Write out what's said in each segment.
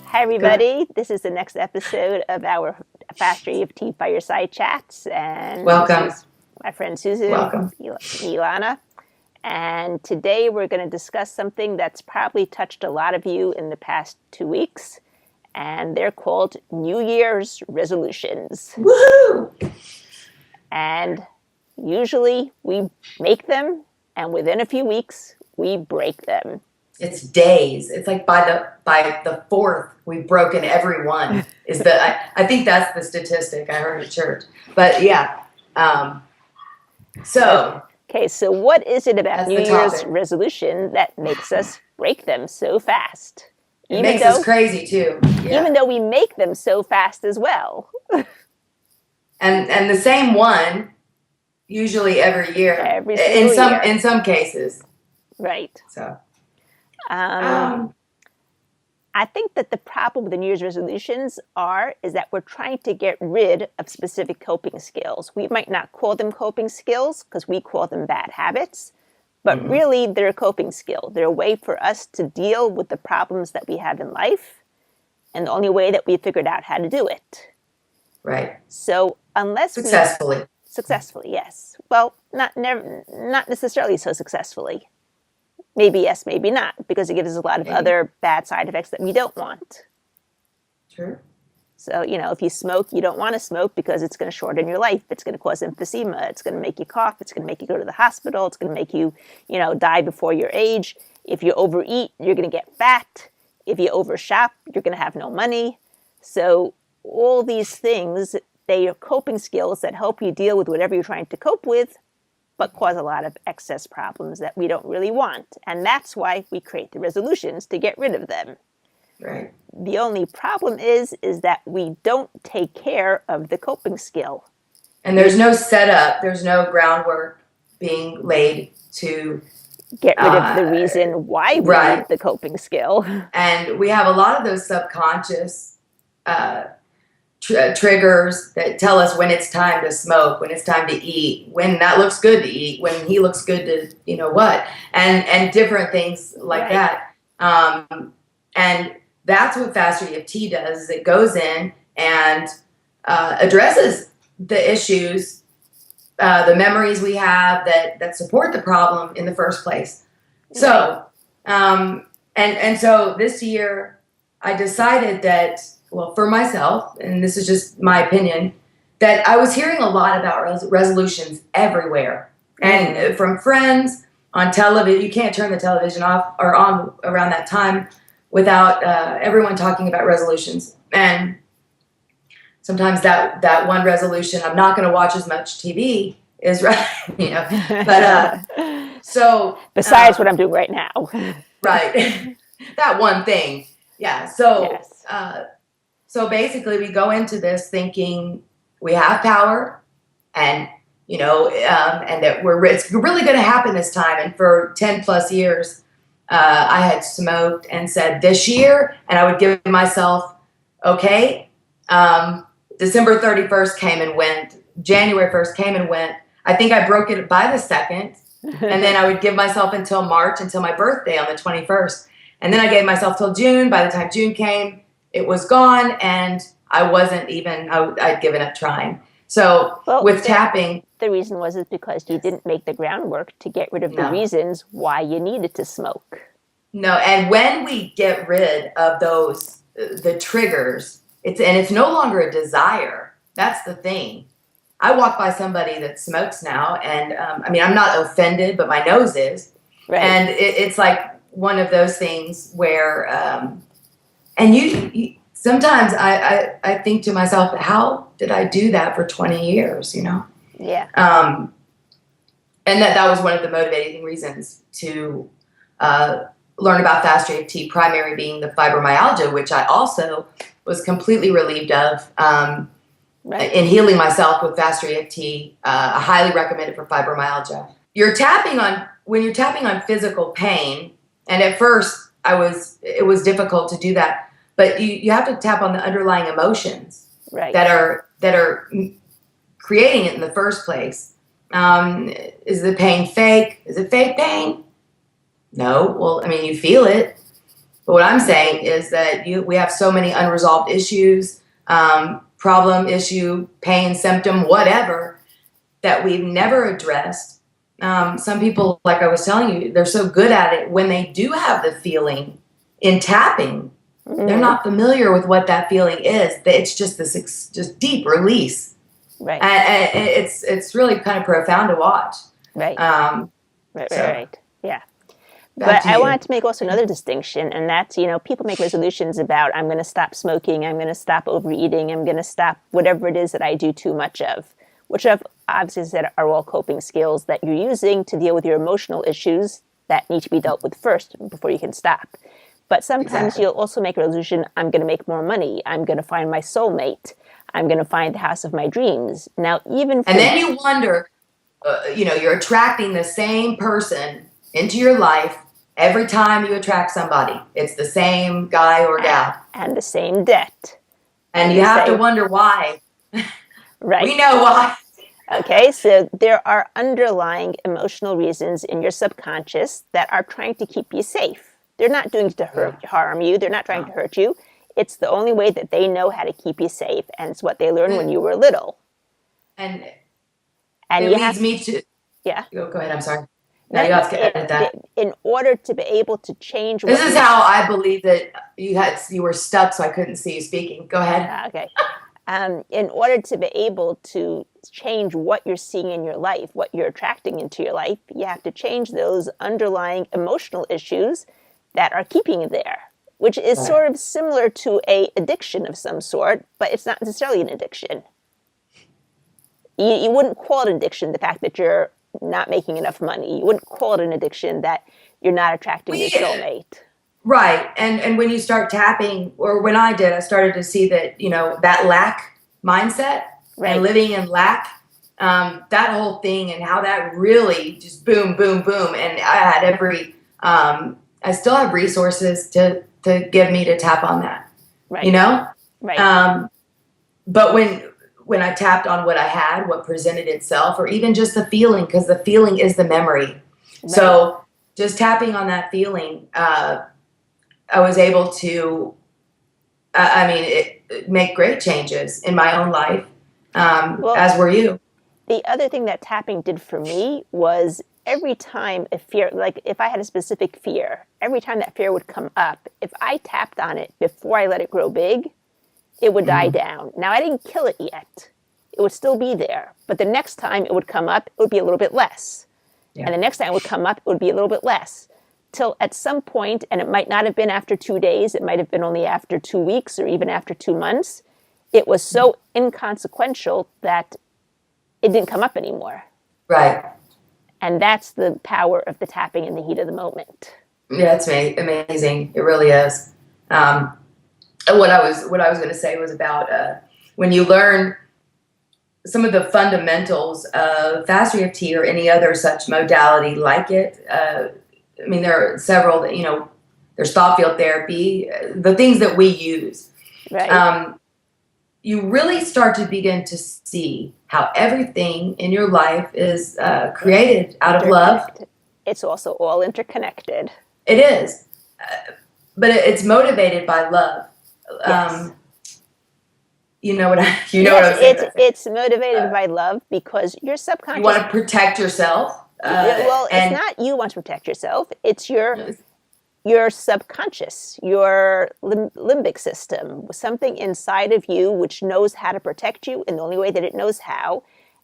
Hi, everybody. This is the next episode of our Factory of Tea Fireside Chats. And Welcome. This is my friend Susan, Welcome. Ilana. And today we're going to discuss something that's probably touched a lot of you in the past 2 weeks. And they're called New Year's resolutions. Woohoo! And usually we make them, and within a few weeks, we break them. It's days. It's like by the fourth, we've broken every one. I think that's the statistic I heard at church. But yeah, so okay. So what is it about that's New the Year's topic. resolution that makes us break them so fast? It makes us crazy too. Yeah. Even though we make them so fast as well. And the same one, usually every year. Every single year. In some cases. Right. So. I think that the problem with the New Year's resolutions is that we're trying to get rid of specific coping skills. We might not call them coping skills because we call them bad habits, but really they're a coping skill. They're a way for us to deal with the problems that we have in life, and the only way that we figured out how to do it. Right. So unless successfully, yes. Well, not necessarily so successfully. Maybe yes, maybe not, because it gives us a lot of other bad side effects that we don't want. True. So, if you smoke, you don't want to smoke because it's going to shorten your life. It's going to cause emphysema. It's going to make you cough. It's going to make you go to the hospital. It's going to make you, die before your age. If you overeat, you're going to get fat. If you overshop, you're going to have no money. So all these things, they are coping skills that help you deal with whatever you're trying to cope with, but cause a lot of excess problems that we don't really want. And that's why we create the resolutions to get rid of them. Right. The only problem is that we don't take care of the coping skill. And there's no setup, there's no groundwork being laid to get rid of the reason why we need the coping skill. And we have a lot of those subconscious triggers that tell us when it's time to smoke, when it's time to eat, when that looks good to eat, when he looks good to, what, and different things like that. And that's what Faster EFT does, is it goes in and addresses the issues, the memories we have that support the problem in the first place. So, and so this year I decided that, well, for myself, and this is just my opinion, that I was hearing a lot about resolutions everywhere. And from friends, on television, you can't turn the television off or on around that time without everyone talking about resolutions. And sometimes that one resolution, I'm not going to watch as much TV, is right, But so besides what I'm doing right now, right, that one thing, yeah. So yes. So basically, we go into this thinking we have power, and and that it's really going to happen this time. And for 10 plus years, I had smoked and said this year, and I would give myself, okay, December 31st came and went, January 1st came and went. I think I broke it by the 2nd, and then I would give myself until March, until my birthday on the 21st. And then I gave myself till June. By the time June came, it was gone, and I wasn't even, I'd given up trying. So tapping. The reason was because you didn't make the groundwork to get rid of the reasons why you needed to smoke. No, and when we get rid of those, the triggers, it's no longer a desire. That's the thing. I walk by somebody that smokes now, and I'm not offended, but my nose is. Right. And it's like one of those things where, and you sometimes I think to myself, how did I do that for 20 years, Yeah. And that was one of the motivating reasons to learn about Fast EFT, primary being the fibromyalgia, which I also was completely relieved of in healing myself with Fast EFT. I highly recommend it for fibromyalgia. when you're tapping on physical pain, and at first it was difficult to do that, but you have to tap on the underlying emotions Right. that are creating it in the first place. Is the pain fake? Is it fake pain? No. Well, I mean, you feel it. But what I'm saying is that we have so many unresolved issues, problem, issue, pain, symptom, whatever, that we've never addressed. Some people, like I was telling you, they're so good at it when they do have the feeling in tapping. They're not familiar with what that feeling is. It's just this just deep release. Right. And it's really kind of profound to watch. Right. Right. Yeah. But Back to I you. wanted to make also another distinction, and that's, people make resolutions about, I'm going to stop smoking, I'm going to stop overeating, I'm going to stop whatever it is that I do too much of, which I've obviously said are all coping skills that you're using to deal with your emotional issues that need to be dealt with first before you can stop. But sometimes you'll also make a resolution, I'm going to make more money, I'm going to find my soulmate, I'm going to find the house of my dreams. Now, even and then you wonder, you're attracting the same person into your life every time you attract somebody. It's the same guy or gal. And the same debt. And you have to wonder why. Right. We know why. Okay, so there are underlying emotional reasons in your subconscious that are trying to keep you safe. They're not doing it to harm you. They're not trying to hurt you. It's the only way that they know how to keep you safe, and it's what they learned when you were little. And it leads me to... Yeah. Go ahead, I'm sorry. No, you have to edit that. In order to be able to change... This is how I believe that you were stuck, so I couldn't see you speaking. Go ahead. Okay. In order to be able to change what you're seeing in your life, what you're attracting into your life, you have to change those underlying emotional issues that are keeping you there, which is sort of similar to a addiction of some sort, but it's not necessarily an addiction. You wouldn't call it an addiction, the fact that you're not making enough money. You wouldn't call it an addiction that you're not attracting your soulmate. Right. And when you start tapping, or when I did, I started to see that, that lack mindset and living in lack, that whole thing and how that really just boom, boom, boom. And I had I still have resources to give me to tap on that, Right. But when I tapped on what I had, what presented itself, or even just the feeling, because the feeling is the memory. Right. So just tapping on that feeling, I was able to, make great changes in my own life, as were you. The other thing that tapping did for me was every time a fear, like if I had a specific fear, every time that fear would come up, if I tapped on it before I let it grow big, it would die down. Now, I didn't kill it yet. It would still be there. But the next time it would come up, it would be a little bit less. Yeah. And the next time it would come up, it would be a little bit less. Till at some point, and it might not have been after 2 days, it might have been only after 2 weeks or even after 2 months, it was so inconsequential that it didn't come up anymore. Right. And that's the power of the tapping in the heat of the moment. Yeah, it's amazing. It really is. What I was going to say was about when you learn some of the fundamentals of fast EFT or any other such modality like it. There are several that, there's thought field therapy, the things that we use. Right. You really start to begin to see how everything in your life is created out of love. It's also all interconnected. It is. But it's motivated by love. Yes. You know what I'm saying? It's motivated by love because your subconscious... You want to protect yourself. It's not you want to protect yourself. It's your subconscious, your limbic system, something inside of you which knows how to protect you in the only way that it knows how.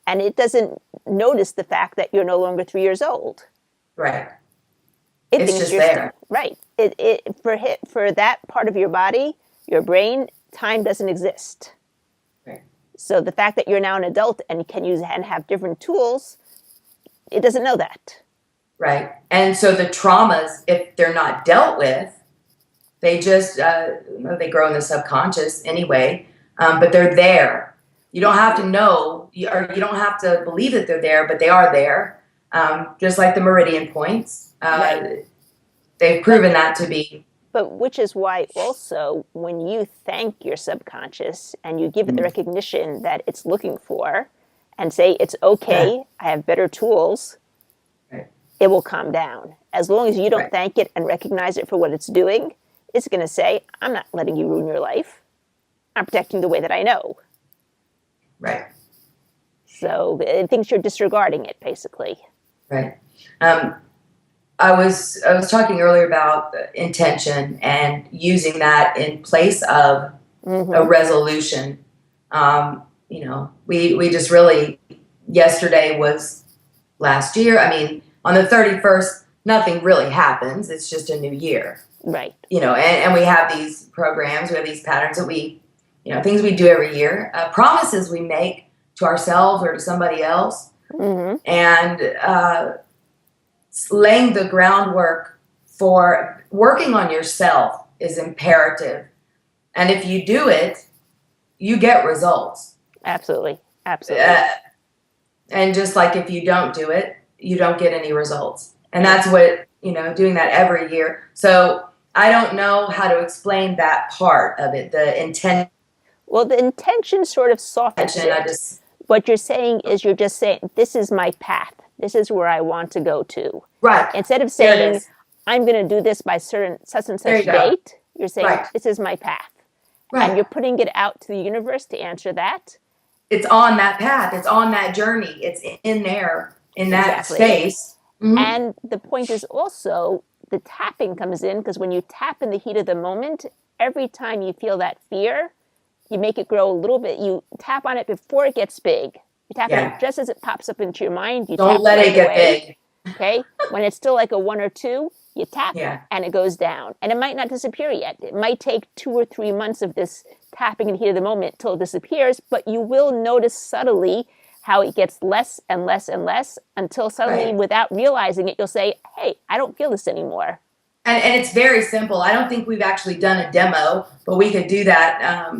And it doesn't notice the fact that you're no longer 3 years old. Right. It it's thinks just you're there. Right. For that part of your body, your brain, time doesn't exist. Right. So the fact that you're now an adult and can use and have different tools, it doesn't know that. Right. And so the traumas, if they're not dealt with, they just, they grow in the subconscious anyway, but they're there. You don't have to know, or you don't have to believe that they're there, but they are there. just like the meridian points. Right. They've proven that to be. But which is why also when you thank your subconscious and you give it the recognition that it's looking for and say, it's okay, I have better tools, Right. it will calm down. As long as you don't Right. thank it and recognize it for what it's doing, it's going to say, I'm not letting you ruin your life. I'm protecting the way that I know. Right. So it thinks you're disregarding it, basically. Right. I was talking earlier about intention and using that in place of a resolution. We just really, yesterday was last year. I mean, on the 31st, nothing really happens. It's just a new year. Right. And we have these programs, we have these patterns that things we do every year, promises we make to ourselves or to somebody else. And laying the groundwork for working on yourself is imperative. And if you do it, you get results. Absolutely. Absolutely. And just like if you don't do it, you don't get any results. And that's what, doing that every year. So I don't know how to explain that part of it, the intent. Well, the intention sort of softens it. What you're saying is you're just saying, this is my path. This is where I want to go to. Right. Instead of saying, I'm going to do this by such and such date, you're saying, this is my path. Right. And you're putting it out to the universe to answer that. It's on that path. It's on that journey. It's in there, in that space. And the point is also, the tapping comes in, because when you tap in the heat of the moment, every time you feel that fear, you make it grow a little bit. You tap on it before it gets big. You tap on it just as it pops up into your mind. You don't let it get big. Okay? When it's still like a 1 or 2, you tap and it goes down. And it might not disappear yet. It might take 2 or 3 months of this tapping in the heat of the moment till it disappears, but you will notice subtly how it gets less and less and less until suddenly, without realizing it, you'll say, hey, I don't feel this anymore. And it's very simple. I don't think we've actually done a demo, but we could do that.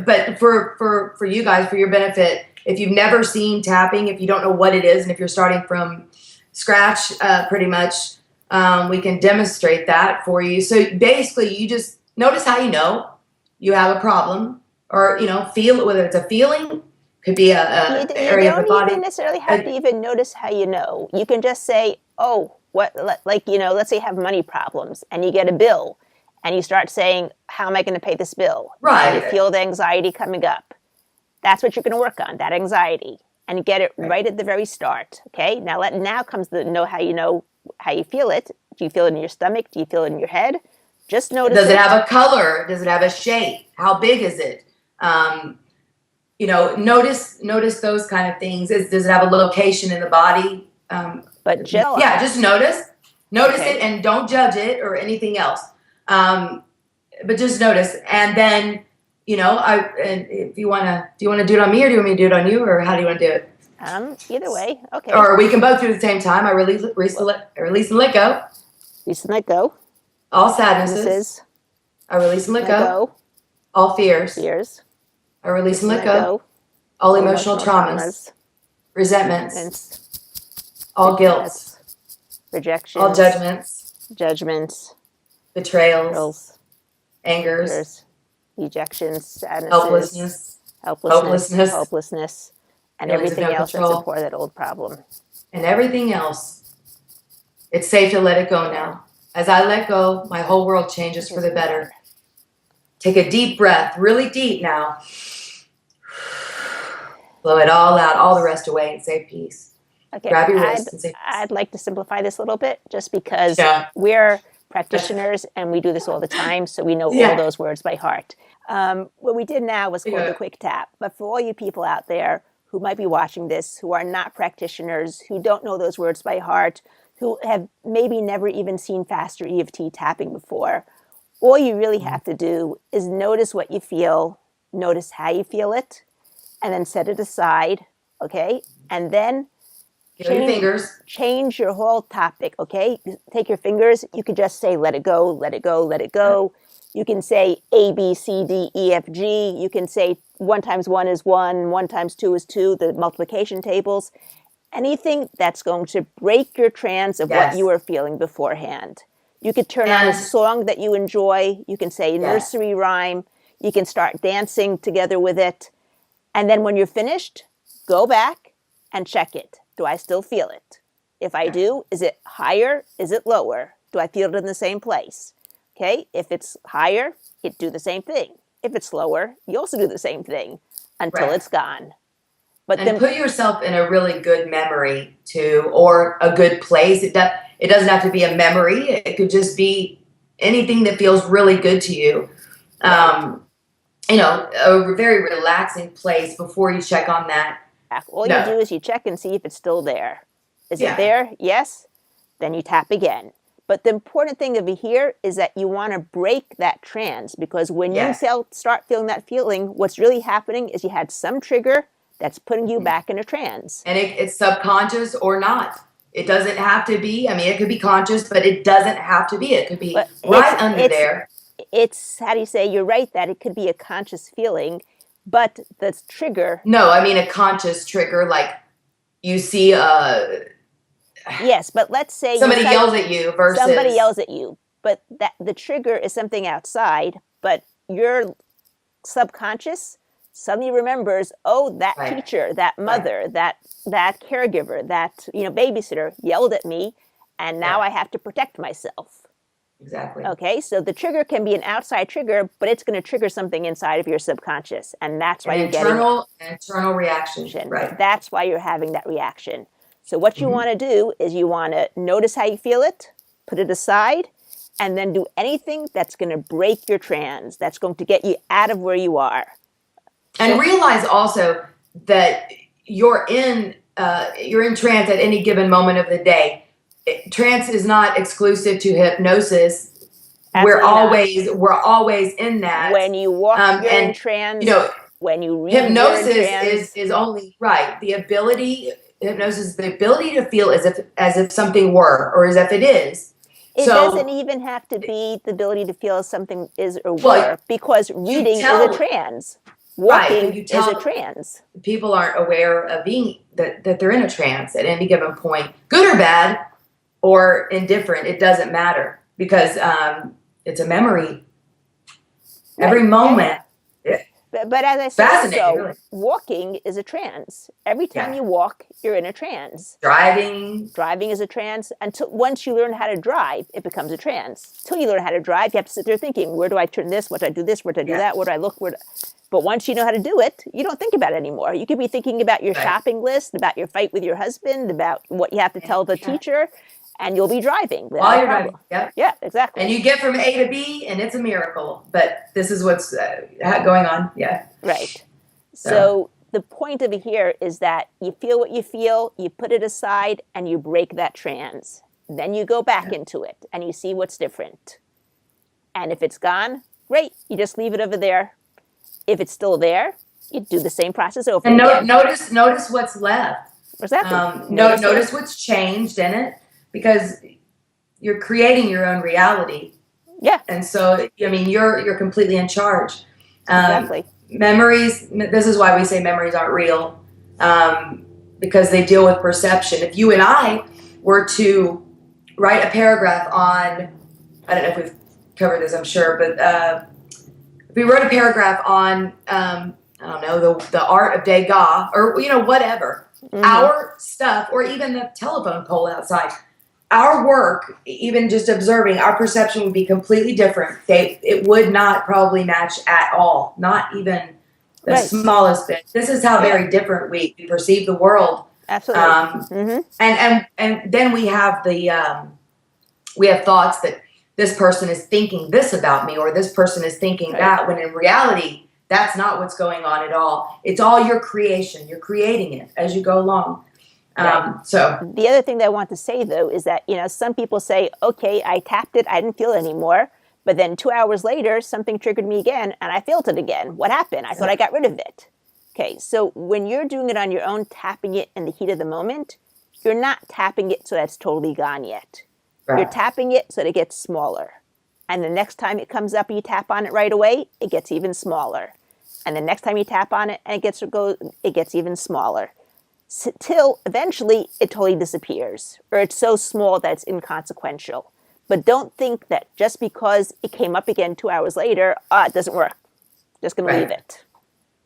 But for you guys, for your benefit, if you've never seen tapping, if you don't know what it is, and if you're starting from scratch, pretty much, we can demonstrate that for you. So basically, you just notice how you have a problem, or feel it, whether it's a feeling, could be a area of the body. You don't even necessarily have to even notice how you know. You can just say, oh, let's say you have money problems, and you get a bill, and you start saying, how am I going to pay this bill? Right. And you feel the anxiety coming up. That's what you're going to work on, that anxiety, and get it right at the very start. Okay. Now comes the know how you feel it. Do you feel it in your stomach? Do you feel it in your head? Just notice. Does it have a color? Does it have a shape? How big is it? Notice those kind of things. Does it have a location in the body? Just notice it, and don't judge it or anything else. But just notice, and then if you want to do it on me, or do you want me to do it on you, or how do you want to do it? Either way, okay. Or we can both do it at the same time. I release and let go. Release and let go. All sadnesses. I release and let go. All fears. I release and let go. All emotional traumas. Resentments. All guilt. Rejections. All judgments. Betrayals. Angers. Ejections. Sadnesses. Hopelessness. And everything else that's a part of that old problem. And everything else, it's safe to let it go now. As I let go, my whole world changes for the better. Take a deep breath, really deep now. Blow it all out, all the rest away, and say peace. Okay. Grab your wrist and say peace. I'd like to simplify this a little bit, just because we're practitioners and we do this all the time, so we know all those words by heart. What we did now was called the quick tap. But for all you people out there who might be watching this, who are not practitioners, who don't know those words by heart, who have maybe never even seen faster EFT tapping before, all you really have to do is notice what you feel, notice how you feel it, and then set it aside, okay? And then change your whole topic, okay? Take your fingers. You could just say, let it go, let it go, let it go. You can say A, B, C, D, E, F, G. You can say 1 times 1 is 1, 1 times 2 is 2, the multiplication tables. Anything that's going to break your trance of what Yes. you were feeling beforehand. You could turn on a And song that you enjoy. You can say yes, nursery rhyme. You can start dancing together with it. And then when you're finished, go back and check it. Do I still feel it? If I yeah, do, is it higher? Is it lower? Do I feel it in the same place? Okay, if it's higher, it do the same thing. If it's lower, you also do the same thing until right. it's gone. But And then, put yourself in a really good memory too, or a good place. It doesn't have to be a memory. It could just be anything that feels really good to you. right, Um, a very relaxing place before you check on that. all you No, do is you check and see if it's still there. Is it yeah, there? Yes. Then you tap again. But the important thing over here is that you want to break that trance, because when you yes. start feeling that feeling, what's really happening is you had some trigger that's putting you back in a trance. And it's subconscious or not. It doesn't have to be. I mean, it could be conscious, but it doesn't have to be. It could be But right under there. it's how do you say, you're right that it could be a conscious feeling, but the trigger, No, I mean a conscious trigger, like you see yes, but let's say somebody yells at you somebody versus yells at you, but that the trigger is something outside, but your subconscious suddenly remembers, oh, that right, teacher, that right, mother, that caregiver, that babysitter yelled at me, and now yeah, I have to protect myself. exactly. Okay, so the trigger can be an outside trigger, but it's going to trigger something inside of your subconscious, and that's why An you're getting internal reaction, reaction. right? That's why you're having that reaction. So what you Hmm. want to do is you want to notice how you feel it, put it aside, and then do anything that's going to break your trance, that's going to get you out of where you are. And So realize also that you're in trance at any given moment of the day. Trance is not exclusive to hypnosis. We're absolutely not. always we're always in that. When you walk, you're in And you trance. know, When you read, you're in hypnosis trance. is only right. The ability hypnosis is the ability to feel as if something were or as if it is. It doesn't So, even have to be the ability to feel something is or well, were, because you reading is a tell trance. right, but Walking you is a tell trance. people aren't aware of being that they're in a trance at any given point, good or bad or indifferent. It doesn't matter because it's a memory. Every Right. Yeah, yeah. moment, But as I said, fascinating, also, really. walking is a trance. Every time Yeah, you walk, you're in a trance. driving. Driving is a trance. Until once you learn how to drive, it becomes a trance. Until you learn how to drive, you have to sit there thinking, where do I turn this? What do I do this? Where do I do Yeah, that? Where do I look? But once you know how to do it, you don't think about it anymore. You could be thinking about your right. shopping list, about your fight with your husband, about what you have to tell the Yeah. teacher, and you'll be driving without While a you're driving, problem. yep. Yeah, exactly. And you get from A to B, and it's a miracle. But this is what's going on. Yeah. Right. So So the point of it here is that you feel what you feel, you put it aside, and you break that trance. Then you go back yeah. into it and you see what's different. And if it's gone, great, you just leave it over there. If it's still there, you do the same process over And again. notice what's left. Exactly. Notice what's changed in it because you're creating your own reality. Yeah, And so, I mean, you're completely in charge. exactly. Memories. This is why we say memories aren't real, because they deal with perception. If you and I were to write a paragraph on, I don't know if we've covered this, I'm sure, but if we wrote a paragraph on, I don't know, the art of Degas or whatever, our stuff, or even the telephone pole outside. Our work, even just observing, our perception would be completely different. It would not probably match at all, not even the Right. smallest bit. This is how very different we perceive the world. Absolutely. And then we have we have thoughts that this person is thinking this about me, or this person is thinking Right. that, when in reality, that's not what's going on at all. It's all your creation. You're creating it as you go along. Right. So The other thing that I want to say, though, is that, some people say, okay, I tapped it, I didn't feel it anymore. But then 2 hours later, something triggered me again, and I felt it again. What happened? I thought I got rid of it. Okay, so when you're doing it on your own, tapping it in the heat of the moment, you're not tapping it so that's totally gone yet. right. You're tapping it so that it gets smaller. And the next time it comes up, you tap on it right away, it gets even smaller. And the next time you tap on it and it gets even smaller. till eventually it totally disappears, or it's so small that it's inconsequential. But don't think that just because it came up again 2 hours later, it doesn't work. Just going to leave it.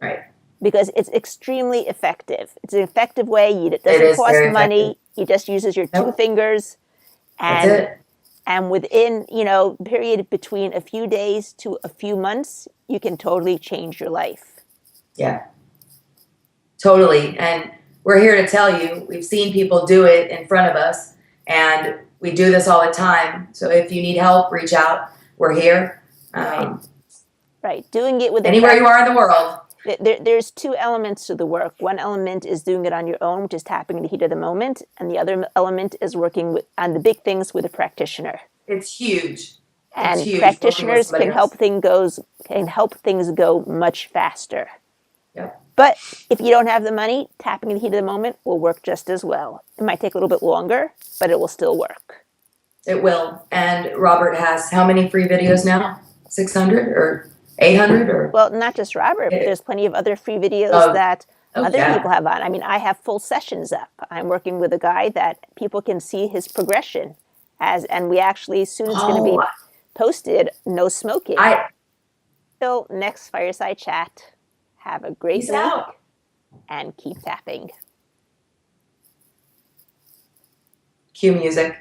Right. Because it's extremely effective. It's an effective way. It It doesn't is cost very money. effective. You just uses your two Nope. fingers, That's and it. and within period between a few days to a few months, you can totally change your life. Yeah. Totally. And we're here to tell you, we've seen people do it in front of us, and we do this all the time. So if you need help, reach out. We're here. Right. Doing it with Anywhere you are in the world. There's two elements to the work. One element is doing it on your own, just tapping the heat of the moment, and the other element is working on the big things with a practitioner. It's huge. And it's huge. practitioners can help things go much faster. Yep. But if you don't have the money, tapping the heat of the moment will work just as well. It might take a little bit longer, but it will still work. It will. And Robert has how many free videos now? 600 or 800 or? Well, not just Robert, but there's plenty of other free videos that other people have on. I mean, I have full sessions up. I'm working with a guy that people can see his progression and we actually, soon it's going to be posted, no smoking. Till next Fireside Chat. Have a great week out. And keep tapping. Cue music.